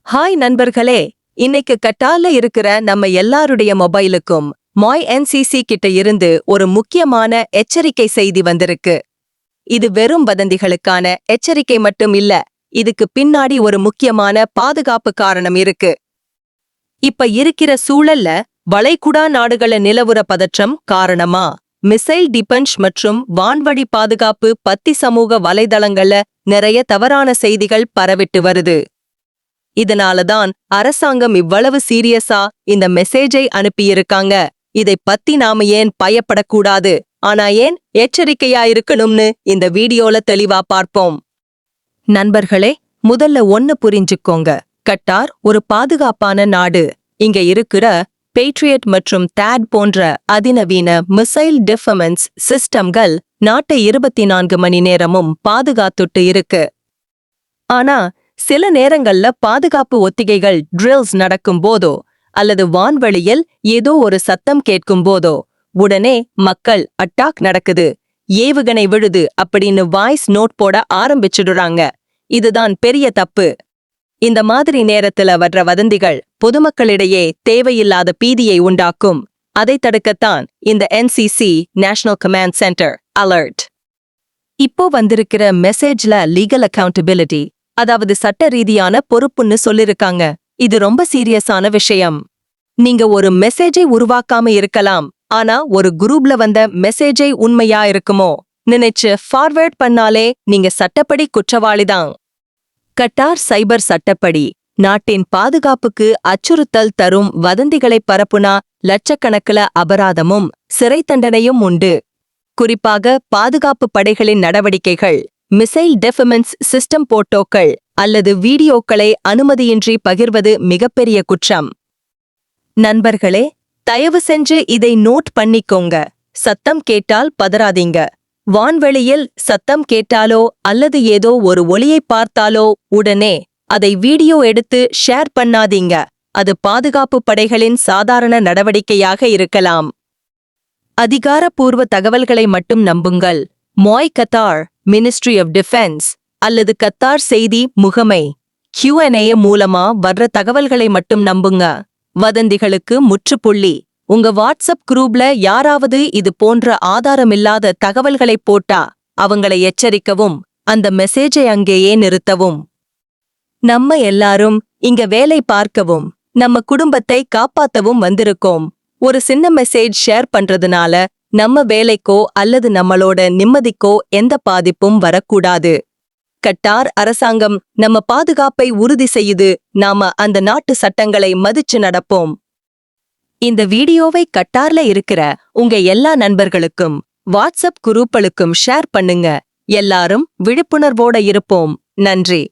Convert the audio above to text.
Hi நண்பர்களே, இன்னைக்கு கட்டார்ல இருக்கிற நம்ம எல்லாருடைய மொபைலுக்கும் மாய் என்சிசி கிட்ட இருந்து ஒரு முக்கியமான எச்சரிக்கை செய்தி வந்திருக்கு. இது வெறும் வதந்திகளுக்கான எச்சரிக்கை மட்டும் இல்ல, இதுக்கு பின்னாடி ஒரு முக்கியமான பாதுகாப்பு காரணம் இருக்கு. இப்ப இருக்கிற சூழல்ல வளைகுடா நாடுகள நிலவுற பதற்றம் காரணமா மிசைல் டிபென்ஸ் மற்றும் வான்வழி பாதுகாப்பு பத்தி சமூக வலைதளங்கள்ல நிறைய தவறான செய்திகள் பரவிட்டு வருது. இதனாலதான் அரசாங்கம் இவ்வளவு சீரியஸா இந்த மெசேஜை அனுப்பியிருக்காங்க. இதை பத்தி நாம ஏன் பயப்படக்கூடாது, ஆனா ஏன் எச்சரிக்கையா இருக்கணும்னு இந்த வீடியோல தெளிவா பார்ப்போம். நண்பர்களே, முதல்ல ஒன்னு புரிஞ்சுக்கோங்க. கட்டார் ஒரு பாதுகாப்பான நாடு. இங்க இருக்கிற பேட்ரியட் மற்றும் THAAD போன்ற அதிநவீன மிசைல் டிஃபென்ஸ் சிஸ்டம்கள் நாட்டை 24 மணி நேரமும் பாதுகாத்துட்டு இருக்கு. ஆனா சில நேரங்கள்ல பாதுகாப்பு ஒத்திகைகள் ட்ரில்ஸ் நடக்கும் போதோ அல்லது வான்வெளியில் ஏதோ ஒரு சத்தம் கேட்கும் போதோ உடனே மக்கள் அட்டாக் நடக்குது, ஏவுகணை விழுது அப்படின்னு வாய்ஸ் நோட் போட ஆரம்பிச்சுடுறாங்க. இதுதான் பெரிய தப்பு. இந்த மாதிரி நேரத்துல வர்ற வதந்திகள் பொதுமக்களிடையே தேவையில்லாத பீதியை உண்டாக்கும். அதை தடுக்கத்தான் இந்த NCC national command centre alert. இப்போ வந்திருக்கிற மெசேஜ்ல லீகல் அக்கவுண்டபிலிட்டி, அதாவது சட்ட ரீதியான பொறுப்புன்னு சொல்லிருக்காங்க. இது ரொம்ப சீரியஸான விஷயம். நீங்க ஒரு மெசேஜை உருவாக்காம இருக்கலாம், ஆனா ஒரு குரூப்ல வந்த மெசேஜை உண்மையா இருக்குமோ நினைச்சு ஃபார்வர்ட் பண்ணாலே நீங்க சட்டப்படி குற்றவாளிதான். கட்டார் சைபர் சட்டப்படி நாட்டின் பாதுகாப்புக்கு அச்சுறுத்தல் தரும் வதந்திகளை பரப்புனா லட்சக்கணக்கில அபராதமும் சிறை தண்டனையும் உண்டு. குறிப்பாக பாதுகாப்பு படைகளின் நடவடிக்கைகள், மிசைல் டிஃபென்ஸ் சிஸ்டம் போட்டோக்கள் அல்லது வீடியோக்களை அனுமதியின்றி பகிர்வது மிகப்பெரிய குற்றம். நண்பர்களே, தயவு செஞ்சு இதை நோட் பண்ணிக்கோங்க. சத்தம் கேட்டால் பதறாதீங்க. வான்வெளியில் சத்தம் கேட்டாலோ அல்லது ஏதோ ஒரு ஒலியை பார்த்தாலோ உடனே அதை வீடியோ எடுத்து ஷேர் பண்ணாதீங்க. அது பாதுகாப்பு படைகளின் சாதாரண நடவடிக்கையாக இருக்கலாம். அதிகாரப்பூர்வ தகவல்களை மட்டும் நம்புங்கள். மாய் கத்தார் மினிஸ்ட்ரி ஆஃப் டிஃபென்ஸ் அல்லது கத்தார் செய்தி முகமை Q&A மூலமா வர்ற தகவல்களை மட்டும் நம்புங்க. வதந்திகளுக்கு முற்றுப்புள்ளி. உங்க வாட்ஸ்அப் குரூப்ல யாராவது இது போன்ற ஆதாரமில்லாத தகவல்களை போட்டா அவங்களை எச்சரிக்கவும், அந்த மெசேஜை அங்கேயே நிறுத்தவும். நம்ம எல்லாரும் இங்க வேலை பார்க்கவும் நம்ம குடும்பத்தை காப்பாத்தவும் வந்திருக்கோம். ஒரு சின்ன மெசேஜ் ஷேர் பண்றதுனால நம்ம வேலைக்கோ அல்லது நம்மளோட நிம்மதிக்கோ எந்த பாதிப்பும் வரக்கூடாது. கட்டார் அரசாங்கம் நம்ம பாதுகாப்பை உறுதி செய்யுது. நாம அந்த நாட்டு சட்டங்களை மதிச்சு நடப்போம். இந்த வீடியோவை கட்டார்ல இருக்கிற உங்க எல்லா நண்பர்களுக்கும் வாட்ஸ்அப் குரூப்களுக்கும் ஷேர் பண்ணுங்க. எல்லாரும் விழிப்புணர்வோட இருப்போம். நன்றி.